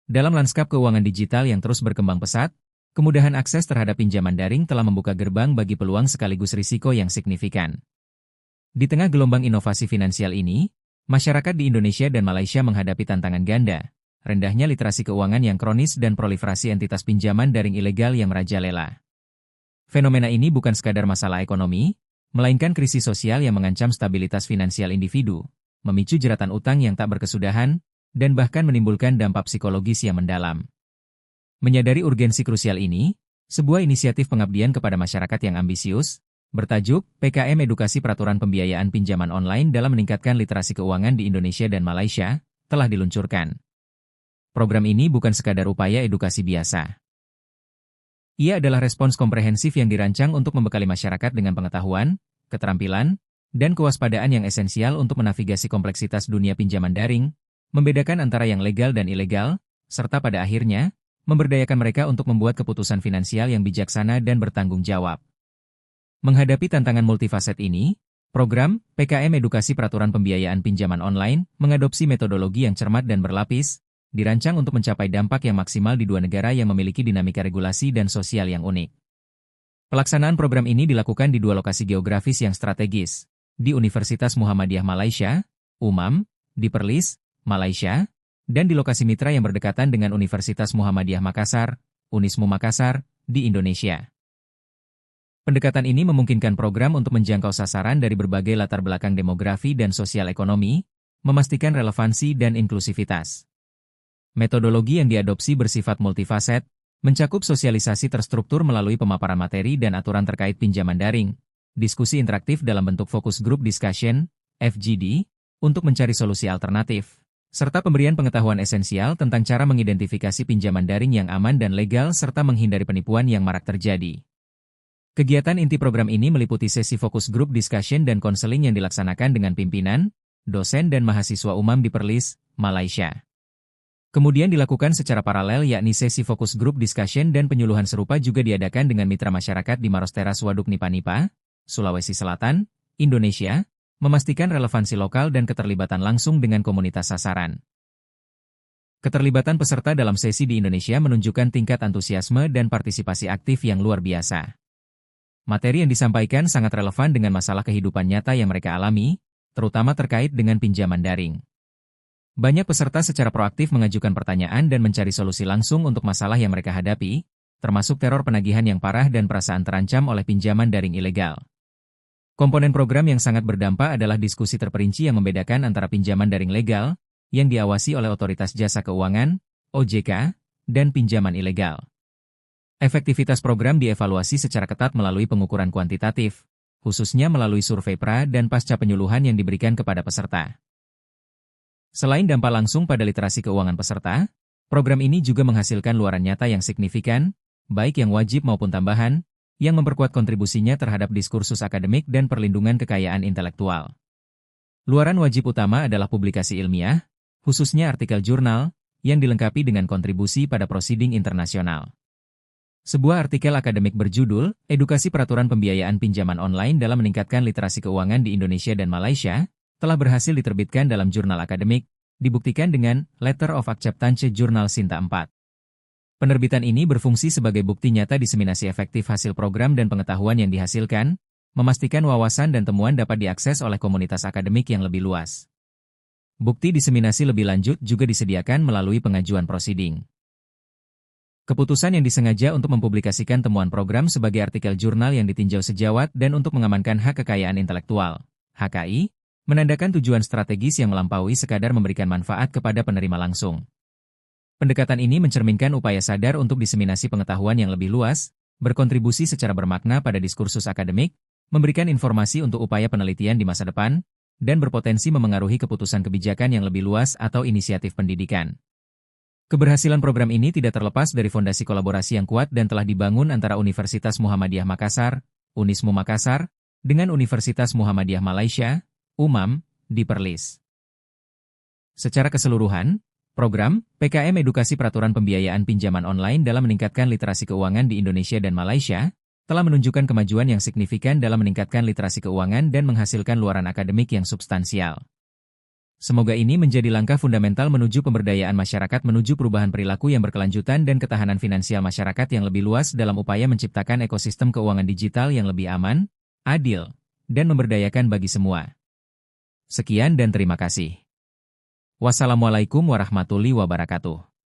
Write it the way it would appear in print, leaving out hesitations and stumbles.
Dalam lanskap keuangan digital yang terus berkembang pesat, kemudahan akses terhadap pinjaman daring telah membuka gerbang bagi peluang sekaligus risiko yang signifikan. Di tengah gelombang inovasi finansial ini, masyarakat di Indonesia dan Malaysia menghadapi tantangan ganda, rendahnya literasi keuangan yang kronis dan proliferasi entitas pinjaman daring ilegal yang merajalela. Fenomena ini bukan sekadar masalah ekonomi, melainkan krisis sosial yang mengancam stabilitas finansial individu, memicu jeratan utang yang tak berkesudahan, dan bahkan menimbulkan dampak psikologis yang mendalam. Menyadari urgensi krusial ini, sebuah inisiatif pengabdian kepada masyarakat yang ambisius, bertajuk PKM Edukasi Peraturan Pembiayaan Pinjaman Online dalam meningkatkan literasi keuangan di Indonesia dan Malaysia, telah diluncurkan. Program ini bukan sekadar upaya edukasi biasa. Ia adalah respons komprehensif yang dirancang untuk membekali masyarakat dengan pengetahuan, keterampilan, dan kewaspadaan yang esensial untuk menavigasi kompleksitas dunia pinjaman daring, membedakan antara yang legal dan ilegal, serta pada akhirnya, memberdayakan mereka untuk membuat keputusan finansial yang bijaksana dan bertanggung jawab. Menghadapi tantangan multifaset ini, program PKM Edukasi Peraturan Pembiayaan Pinjaman Online mengadopsi metodologi yang cermat dan berlapis, dirancang untuk mencapai dampak yang maksimal di dua negara yang memiliki dinamika regulasi dan sosial yang unik. Pelaksanaan program ini dilakukan di dua lokasi geografis yang strategis, di Universitas Muhammadiyah Malaysia, UMAM, di Perlis, Malaysia, dan di lokasi mitra yang berdekatan dengan Universitas Muhammadiyah Makassar, Unismu Makassar, di Indonesia. Pendekatan ini memungkinkan program untuk menjangkau sasaran dari berbagai latar belakang demografi dan sosial ekonomi, memastikan relevansi dan inklusivitas. Metodologi yang diadopsi bersifat multifaset, mencakup sosialisasi terstruktur melalui pemaparan materi dan aturan terkait pinjaman daring, diskusi interaktif dalam bentuk focus group discussion, FGD, untuk mencari solusi alternatif, serta pemberian pengetahuan esensial tentang cara mengidentifikasi pinjaman daring yang aman dan legal serta menghindari penipuan yang marak terjadi. Kegiatan inti program ini meliputi sesi fokus group discussion dan konseling yang dilaksanakan dengan pimpinan, dosen dan mahasiswa UMAM di Perlis, Malaysia. Kemudian dilakukan secara paralel yakni sesi fokus group discussion dan penyuluhan serupa juga diadakan dengan mitra masyarakat di Maros Teras Waduk Nipa-Nipa, Sulawesi Selatan, Indonesia, memastikan relevansi lokal dan keterlibatan langsung dengan komunitas sasaran. Keterlibatan peserta dalam sesi di Indonesia menunjukkan tingkat antusiasme dan partisipasi aktif yang luar biasa. Materi yang disampaikan sangat relevan dengan masalah kehidupan nyata yang mereka alami, terutama terkait dengan pinjaman daring. Banyak peserta secara proaktif mengajukan pertanyaan dan mencari solusi langsung untuk masalah yang mereka hadapi, termasuk teror penagihan yang parah dan perasaan terancam oleh pinjaman daring ilegal. Komponen program yang sangat berdampak adalah diskusi terperinci yang membedakan antara pinjaman daring legal, yang diawasi oleh Otoritas Jasa Keuangan, OJK, dan pinjaman ilegal. Efektivitas program dievaluasi secara ketat melalui pengukuran kuantitatif, khususnya melalui survei pra dan pasca penyuluhan yang diberikan kepada peserta. Selain dampak langsung pada literasi keuangan peserta, program ini juga menghasilkan luaran nyata yang signifikan, baik yang wajib maupun tambahan, yang memperkuat kontribusinya terhadap diskursus akademik dan perlindungan kekayaan intelektual. Luaran wajib utama adalah publikasi ilmiah, khususnya artikel jurnal, yang dilengkapi dengan kontribusi pada prosiding internasional. Sebuah artikel akademik berjudul, Edukasi Peraturan Pembiayaan Pinjaman Online dalam Meningkatkan Literasi Keuangan di Indonesia dan Malaysia, telah berhasil diterbitkan dalam jurnal akademik, dibuktikan dengan Letter of Acceptance Jurnal Sinta 4. Penerbitan ini berfungsi sebagai bukti nyata diseminasi efektif hasil program dan pengetahuan yang dihasilkan, memastikan wawasan dan temuan dapat diakses oleh komunitas akademik yang lebih luas. Bukti diseminasi lebih lanjut juga disediakan melalui pengajuan prosiding. Keputusan yang disengaja untuk mempublikasikan temuan program sebagai artikel jurnal yang ditinjau sejawat dan untuk mengamankan hak kekayaan intelektual, HKI, menandakan tujuan strategis yang melampaui sekadar memberikan manfaat kepada penerima langsung. Pendekatan ini mencerminkan upaya sadar untuk diseminasi pengetahuan yang lebih luas, berkontribusi secara bermakna pada diskursus akademik, memberikan informasi untuk upaya penelitian di masa depan, dan berpotensi memengaruhi keputusan kebijakan yang lebih luas atau inisiatif pendidikan. Keberhasilan program ini tidak terlepas dari fondasi kolaborasi yang kuat dan telah dibangun antara Universitas Muhammadiyah Makassar, Unismu Makassar, dengan Universitas Muhammadiyah Malaysia, UMAM, di Perlis. Secara keseluruhan, program PKM Edukasi Peraturan Pembiayaan Pinjaman Online dalam meningkatkan literasi keuangan di Indonesia dan Malaysia, telah menunjukkan kemajuan yang signifikan dalam meningkatkan literasi keuangan dan menghasilkan luaran akademik yang substansial. Semoga ini menjadi langkah fundamental menuju pemberdayaan masyarakat menuju perubahan perilaku yang berkelanjutan dan ketahanan finansial masyarakat yang lebih luas dalam upaya menciptakan ekosistem keuangan digital yang lebih aman, adil, dan memberdayakan bagi semua. Sekian dan terima kasih. Wassalamualaikum warahmatullahi wabarakatuh.